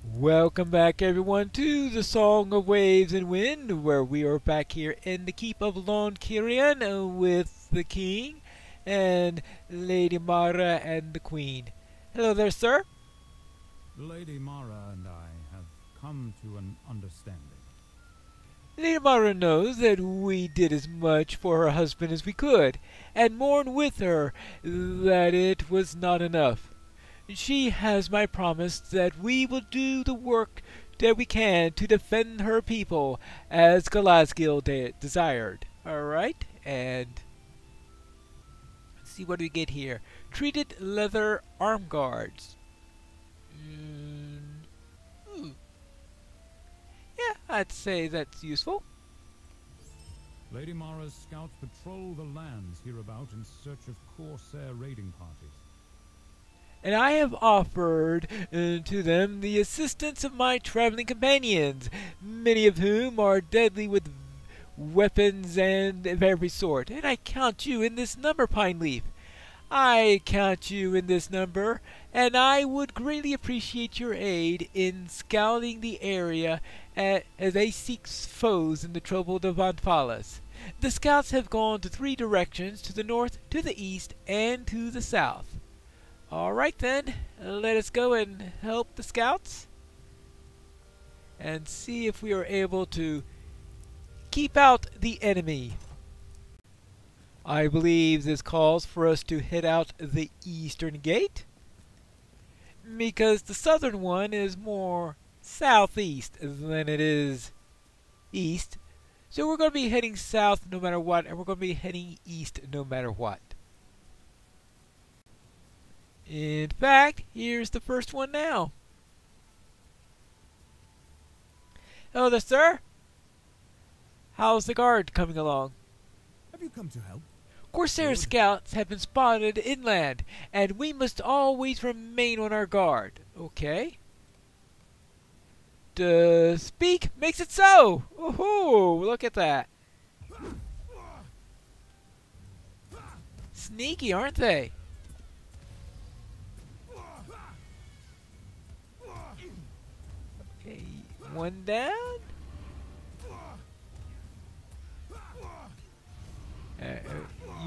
Welcome back everyone to the Song of Waves and Wind, where we are back here in the keep of Lon Kirian with the king and Lady Mara and the queen. Hello there, sir. Lady Mara and I have come to an understanding. Lady Mara knows that we did as much for her husband as we could, and mourn with her that it was not enough. She has my promise that we will do the work that we can to defend her people as Galazgil desired. Alright, and let's see what do we get here. Treated leather arm guards. Yeah, I'd say that's useful. Lady Mara's scouts patrol the lands hereabout in search of corsair raiding parties. And I have offered to them the assistance of my traveling companions, many of whom are deadly with weapons and of every sort. And I count you in this number, Pine Leaf. I count you in this number, and I would greatly appreciate your aid in scouting the area as they seek foes in the troubled of Anfalas. The scouts have gone to 3 directions, to the north, to the east, and to the south. Alright then, let us go and help the scouts and see if we are able to keep out the enemy. I believe this calls for us to head out the eastern gate, because the southern one is more southeast than it is east. So we're going to be heading south no matter what, and we're going to be heading east no matter what. In fact, here's the first one now. Hello there, sir. How's the guard coming along? Have you come to help? Corsair scouts have been spotted inland, and we must always remain on our guard. Okay. To speak makes it so. Ooh, look at that. Sneaky, aren't they? Okay, one down.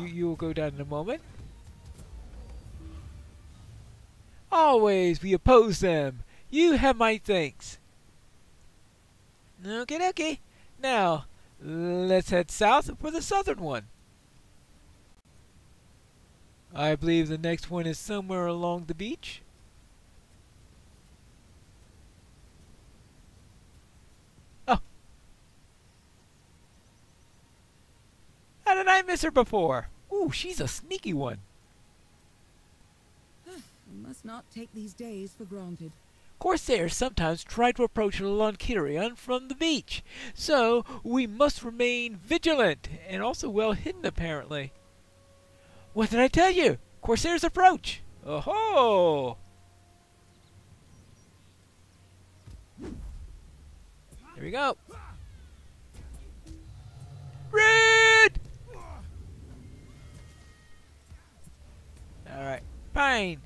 You will go down in a moment. Always we oppose them. You have my thanks. Okay. Now, let's head south for the southern one. I believe the next one is somewhere along the beach. Oh. How did I miss her before? Ooh, she's a sneaky one. We must not take these days for granted. Corsairs sometimes try to approach Lonkirion from the beach, so we must remain vigilant and also well hidden apparently. What did I tell you? Corsairs approach! Oh-ho! Here we go. Rude! Alright, fine.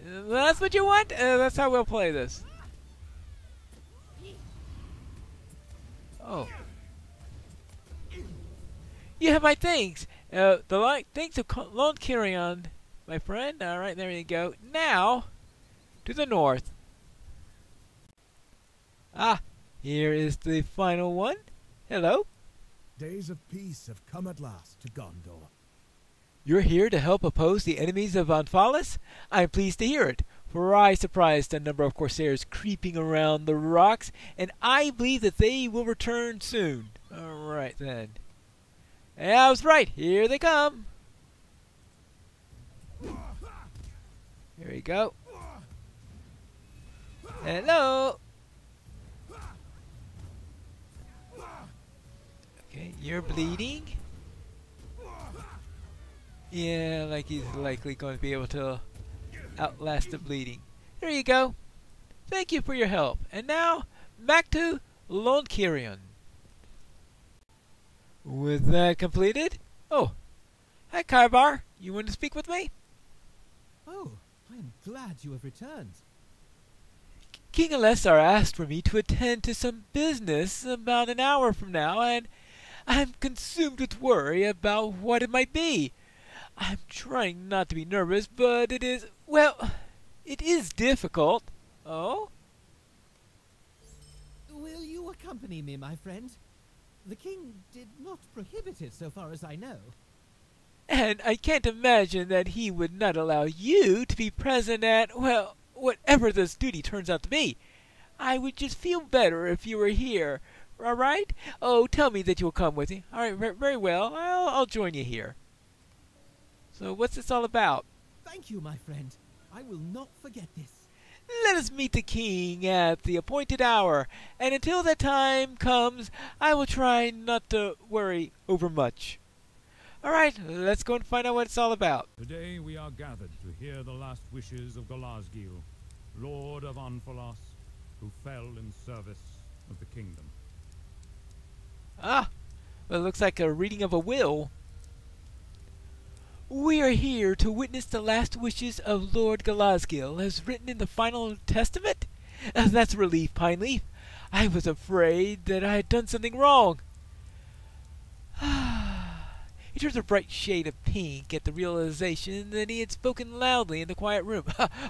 That's what you want? That's how we'll play this. Oh. You have my things. Thanks of Lone Kirion, my friend. Alright, there you go. Now, to the north. Ah, here is the final one. Hello. Days of peace have come at last to Gondor. You're here to help oppose the enemies of Anfalas? I'm pleased to hear it, for I surprised a number of Corsairs creeping around the rocks, and I believe that they will return soon. Alright then. Yeah, I was right. Here they come. Here we go. Hello. Okay, you're bleeding. Yeah, like he's likely going to be able to outlast the bleeding. There you go. Thank you for your help. And now, back to Lone Kirion. With that completed... Oh, hi Kaibar. You want to speak with me? Oh, I am glad you have returned. King and Lesar asked for me to attend to some business about an hour from now, and I'm consumed with worry about what it might be. I'm trying not to be nervous, but it is, well, it is difficult. Oh? Will you accompany me, my friend? The king did not prohibit it, so far as I know. And I can't imagine that he would not allow you to be present at, well, whatever this duty turns out to be. I would just feel better if you were here. All right? Oh, tell me that you'll come with me. All right, very well. I'll join you here. So what's this all about? Thank you, my friend. I will not forget this. Let us meet the king at the appointed hour, and until that time comes, I will try not to worry overmuch. All right, let's go and find out what it's all about. Today we are gathered to hear the last wishes of Galazgil, Lord of Anfalos, who fell in service of the kingdom. Ah, well, it looks like a reading of a will. We are here to witness the last wishes of Lord Galazgil, as written in the final testament. That's a relief, Pineleaf. I was afraid that I had done something wrong. He turns a bright shade of pink at the realization that he had spoken loudly in the quiet room.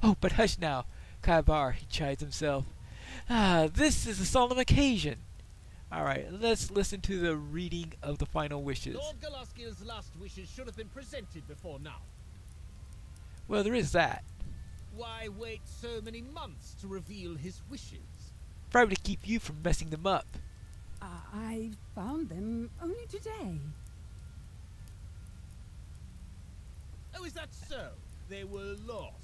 Oh, but hush now, TitanBar, he chides himself. This is a solemn occasion. All right, let's listen to the reading of the final wishes. Lord Galazgil's last wishes should have been presented before now. Well, there is that. Why wait so many months to reveal his wishes? Probably to keep you from messing them up. I found them only today. Oh, is that so? They were lost.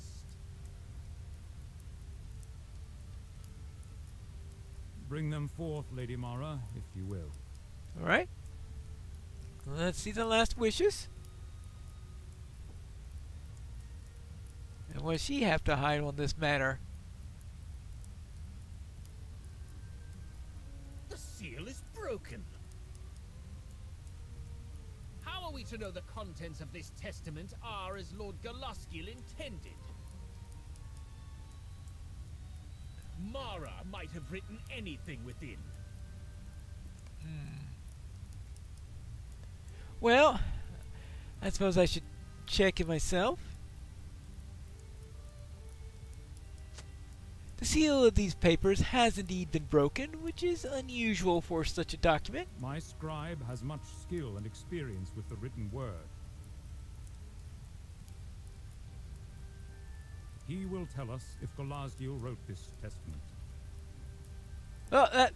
Bring them forth, Lady Mara, if you will. All right. Let's see the last wishes. And what does she have to hide on this matter? The seal is broken. How are we to know the contents of this testament are as Lord Galazgil intended? Mara might have written anything within. Well, I suppose I should check it myself. The seal of these papers has indeed been broken, which is unusual for such a document. My scribe has much skill and experience with the written word. He will tell us if Galazgil wrote this testament. Oh,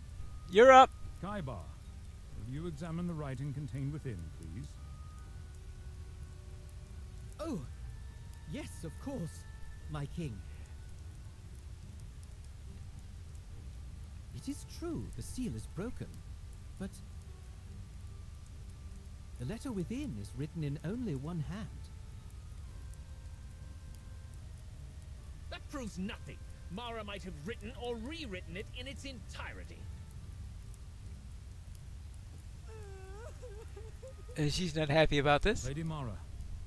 you're up. TitanBar, will you examine the writing contained within, please? Oh, yes, of course, my king. It is true, the seal is broken, but the letter within is written in only one hand. That proves nothing. Mara might have written or rewritten it in its entirety. She's not happy about this. Lady Mara,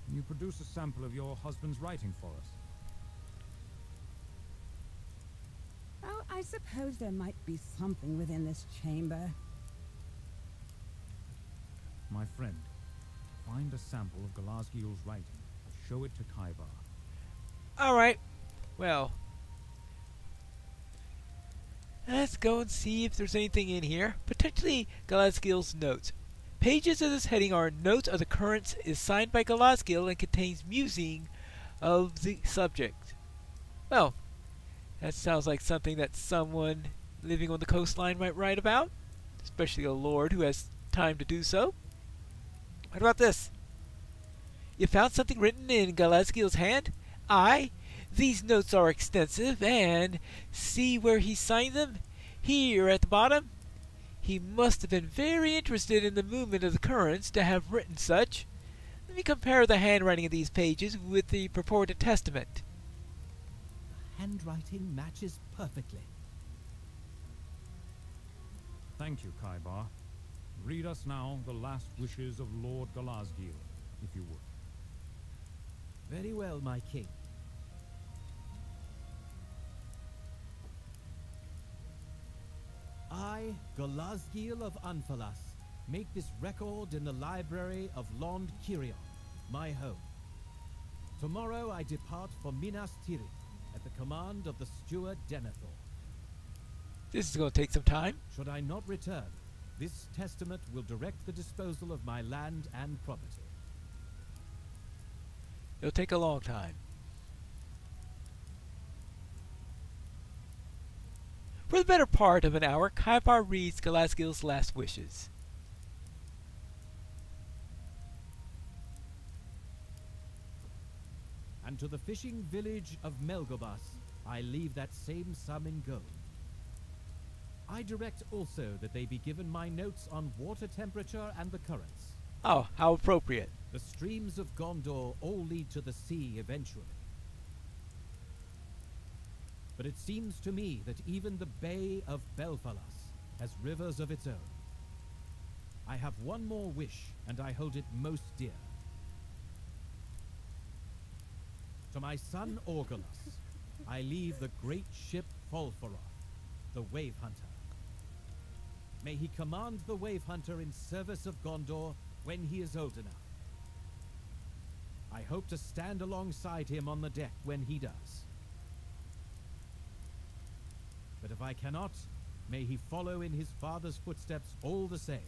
can you produce a sample of your husband's writing for us? Oh, I suppose there might be something within this chamber. My friend, find a sample of Galazgil's writing and show it to TitanBar. All right. Well, let's go and see if there's anything in here. Potentially Galazgil's notes. Pages of this heading are Notes of the Currents is signed by Galazgil and contains musing of the subject. Well, that sounds like something that someone living on the coastline might write about, especially a lord who has time to do so. What about this? You found something written in Galazgil's hand? Aye. These notes are extensive, and see where he signed them? Here at the bottom. He must have been very interested in the movement of the currents to have written such. Let me compare the handwriting of these pages with the purported testament. The handwriting matches perfectly. Thank you, TitanBar. Read us now the last wishes of Lord Galazgil, if you would. Very well, my king. I, Golazgil of Anfalas, make this record in the library of Lond Kirion, my home. Tomorrow I depart for Minas Tirith at the command of the steward Denethor. This is going to take some time. Should I not return, this testament will direct the disposal of my land and property. It'll take a long time. For the better part of an hour, Kaibar reads Golazgil's last wishes. And to the fishing village of Melgobas, I leave that same sum in gold. I direct also that they be given my notes on water temperature and the currents. Oh, how appropriate. The streams of Gondor all lead to the sea eventually. But it seems to me that even the Bay of Belfalas has rivers of its own. I have one more wish, and I hold it most dear. To my son Orgolas, I leave the great ship Folfaroth, the Wave Hunter. May he command the Wave Hunter in service of Gondor when he is old enough. I hope to stand alongside him on the deck when he does. But if I cannot, may he follow in his father's footsteps all the same.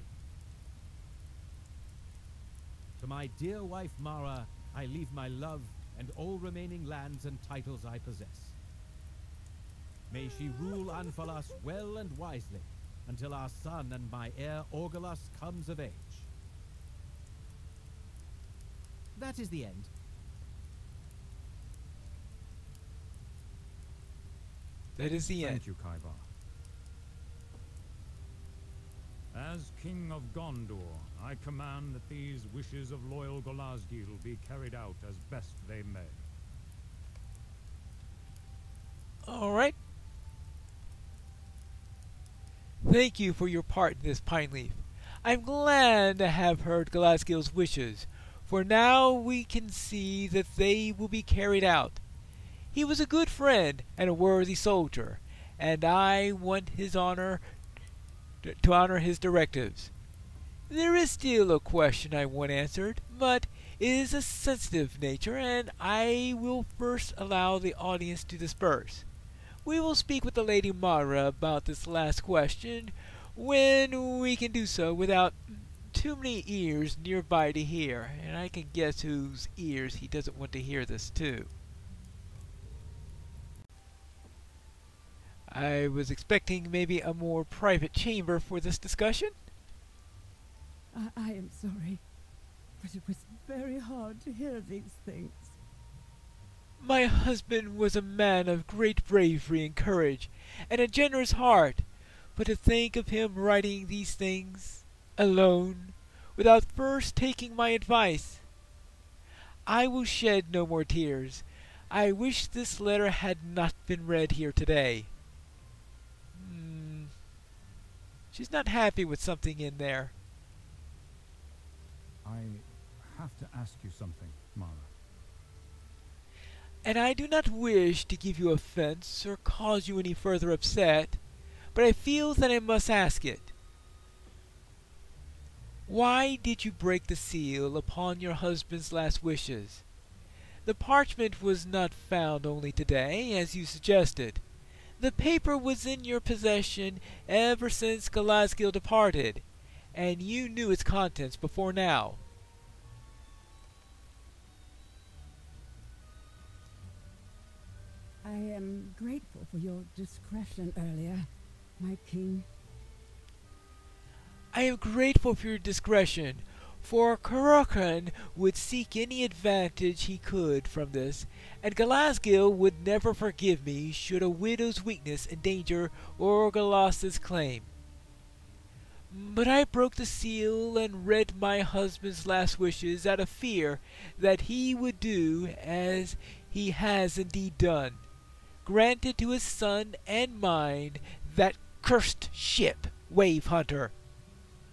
To my dear wife Mara, I leave my love and all remaining lands and titles I possess. May she rule Anfalas well and wisely until our son and my heir Orgolas comes of age. That is the end. That is the end. Thank you, Kaibar. As King of Gondor, I command that these wishes of loyal Golazgil be carried out as best they may. All right. Thank you for your part in this, Pine Leaf. I'm glad to have heard Golazgil's wishes, for now we can see that they will be carried out. He was a good friend and a worthy soldier, and I want his honor to honor his directives. There is still a question I want answered, but it is a sensitive nature, and I will first allow the audience to disperse. We will speak with the Lady Mara about this last question when we can do so without too many ears nearby to hear, and I can guess whose ears he doesn't want to hear this too. I was expecting maybe a more private chamber for this discussion. I am sorry, but it was very hard to hear these things. My husband was a man of great bravery and courage, and a generous heart, but to think of him writing these things alone, without first taking my advice. I will shed no more tears. I wish this letter had not been read here today. She's not happy with something in there. I have to ask you something, Mara. And I do not wish to give you offense or cause you any further upset, but I feel that I must ask it. Why did you break the seal upon your husband's last wishes? The parchment was not found only today, as you suggested. The paper was in your possession ever since Golazgil departed, and you knew its contents before now. I am grateful for your discretion earlier, my king. I am grateful for your discretion, for Karakan would seek any advantage he could from this, and Golazgil would never forgive me should a widow's weakness endanger Orgolas's claim. But I broke the seal and read my husband's last wishes out of fear that he would do as he has indeed done, granted to his son and mine that cursed ship, Wave Hunter.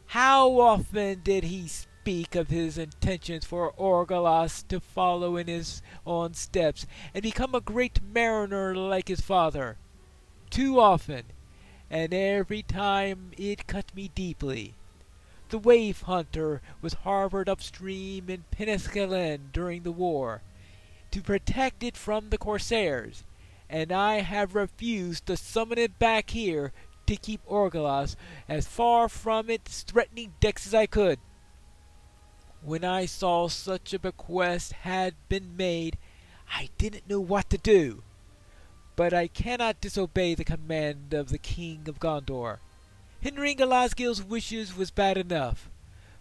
How often did he speak of his intentions for Orgolas to follow in his own steps and become a great mariner like his father? Too often, and every time it cut me deeply. The Wave Hunter was harbored upstream in Penascalin during the war, to protect it from the Corsairs, and I have refused to summon it back here to keep Orgolas as far from its threatening decks as I could. When I saw such a bequest had been made, I didn't know what to do. But I cannot disobey the command of the King of Gondor. Hindering Galazgil's wishes was bad enough,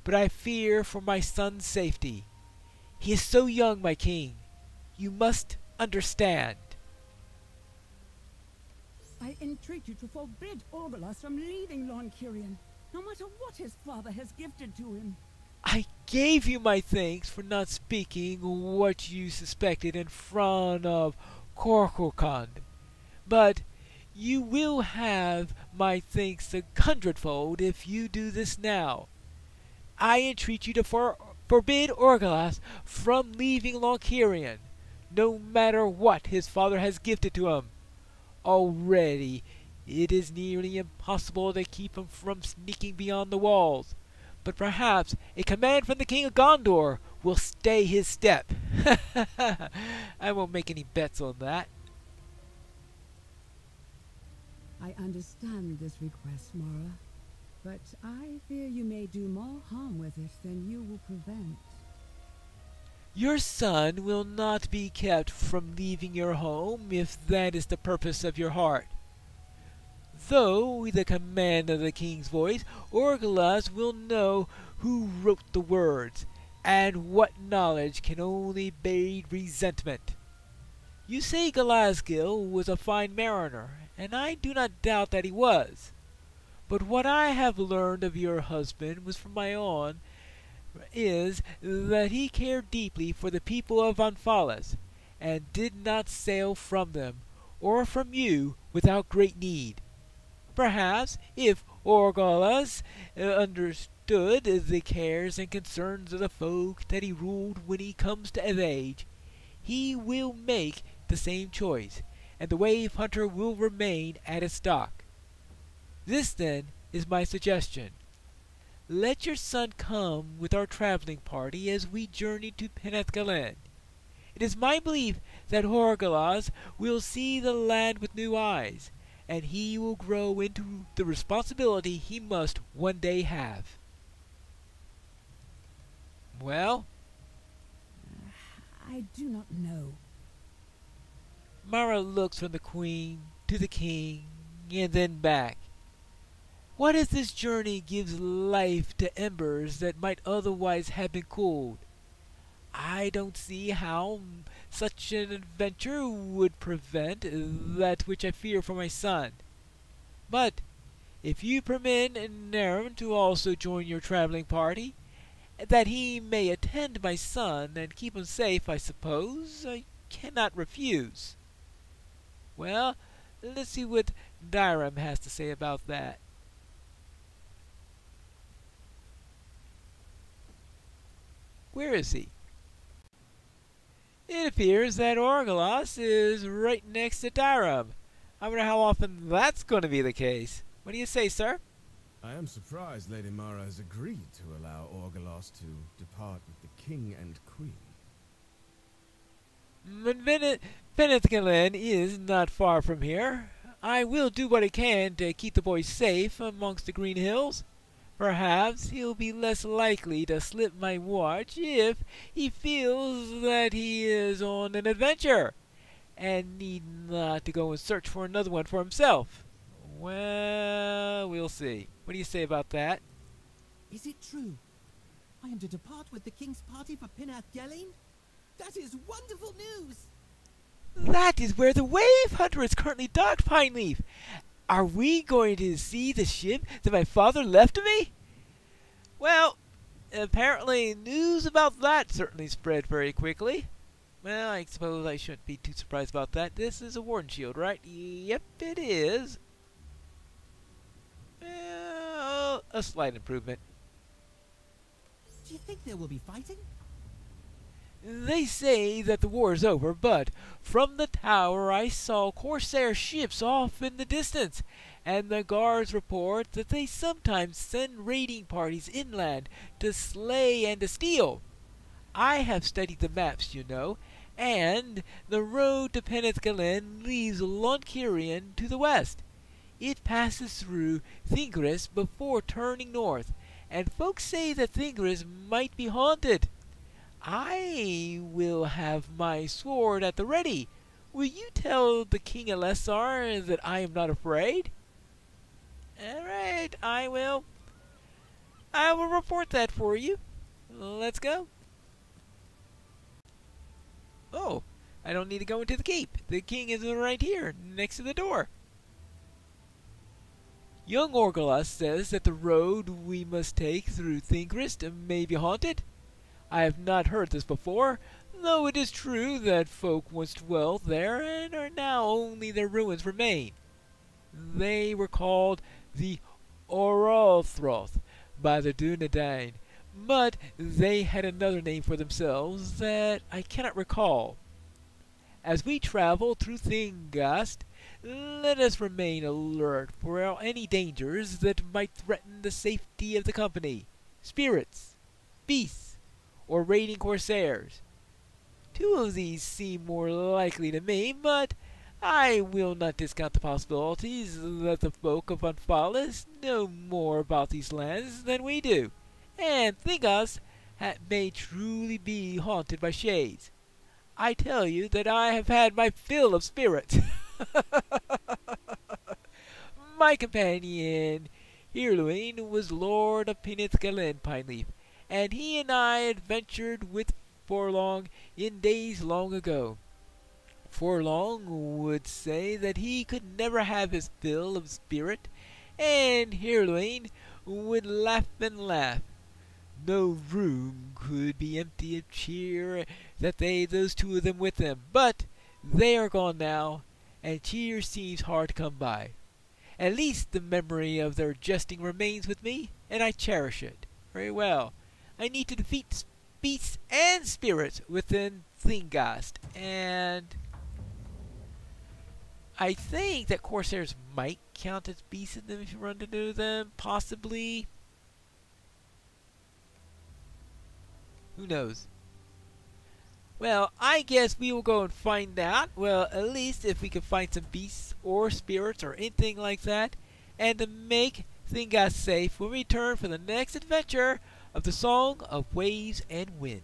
but I fear for my son's safety. He is so young, my king. You must understand. I entreat you to forbid Orgolas from leaving Loncurion, no matter what his father has gifted to him. I gave you my thanks for not speaking what you suspected in front of Corcorcond, but you will have my thanks a hundredfold if you do this now. I entreat you to forbid Orgolas from leaving Loncurion, no matter what his father has gifted to him. Already it is nearly impossible to keep him from sneaking beyond the walls, but perhaps a command from the King of Gondor will stay his step. I won't make any bets on that. I understand this request, Mara, but I fear you may do more harm with it than you will prevent. Your son will not be kept from leaving your home if that is the purpose of your heart. Though the command of the king's voice, Orgolas will know who wrote the words, and what knowledge can only breed resentment. You say Galazgil was a fine mariner, and I do not doubt that he was. But what I have learned of your husband was from my own is that he cared deeply for the people of Anfalas, and did not sail from them, or from you, without great need. Perhaps, if Orgolas understood the cares and concerns of the folk that he ruled when he comes to age, he will make the same choice, and the Wave Hunter will remain at its dock. This, then, is my suggestion. Let your son come with our traveling party as we journey to Penethgalen. It is my belief that Orgolas will see the land with new eyes, and he will grow into the responsibility he must one day have. Well? I do not know. Mara looks from the queen to the king and then back. What if this journey gives life to embers that might otherwise have been cooled? I don't see how such an adventure would prevent that which I fear for my son. But if you permit Naram to also join your traveling party, that he may attend my son and keep him safe, I suppose I cannot refuse. Well, let's see what Dyram has to say about that. Where is he? It appears that Orgolas is right next to Dyram. I wonder how often that's going to be the case. What do you say, sir? I am surprised Lady Mara has agreed to allow Orgolas to depart with the king and queen. Penethgalen is not far from here. I will do what I can to keep the boy safe amongst the green hills. Perhaps he'll be less likely to slip my watch if he feels that he is on an adventure, and need not to go and search for another one for himself. Well, we'll see. What do you say about that? Is it true? I am to depart with the king's party for Penethgalen? That is wonderful news! That is where the Wave Hunter is currently docked, Pineleaf. Are we going to see the ship that my father left to me? Well, apparently news about that certainly spread very quickly. Well, I suppose I shouldn't be too surprised about that. This is a warden shield, right? Yep, it is. Well, a slight improvement. Do you think there will be fighting? They say that the war is over, but from the tower I saw Corsair ships off in the distance, and the guards report that they sometimes send raiding parties inland to slay and to steal. I have studied the maps, you know, and the road to Peneth Glen leaves Lonkirion to the west. It passes through Thingris before turning north, and folks say that Thingris might be haunted. I will have my sword at the ready. Will you tell the King Elessar that I am not afraid? All right, I will. I will report that for you. Let's go. Oh, I don't need to go into the keep. The king is right here, next to the door. Young Orgolas says that the road we must take through Thingrist may be haunted. I have not heard this before, though it is true that folk once dwelt there and are now only their ruins remain. They were called the Oralthroth by the Dunedain, but they had another name for themselves that I cannot recall. As we travel through Thingast, let us remain alert for any dangers that might threaten the safety of the company, spirits, beasts, or raiding corsairs. Two of these seem more likely to me, but I will not discount the possibilities that the folk of Unfalis know more about these lands than we do, and Thingast may truly be haunted by shades. I tell you that I have had my fill of spirits. My companion, Heirloin, was Lord of Peneth Glen Pineleaf, and he and I adventured with Forlong in days long ago. Forlong would say that he could never have his fill of spirit, and Heirloin would laugh and laugh. No room could be empty of cheer that those two of them with them, but they are gone now, and cheer seems hard to come by. At least the memory of their jesting remains with me, and I cherish it. Very well. I need to defeat beasts and spirits within Thingast, and I think that corsairs might count as beasts in them if you run into them, possibly. Who knows? Well, I guess we will go and find out. Well, at least if we can find some beasts or spirits or anything like that, and to make Thingast safe when we return for the next adventure of the Song of Waves and Wind.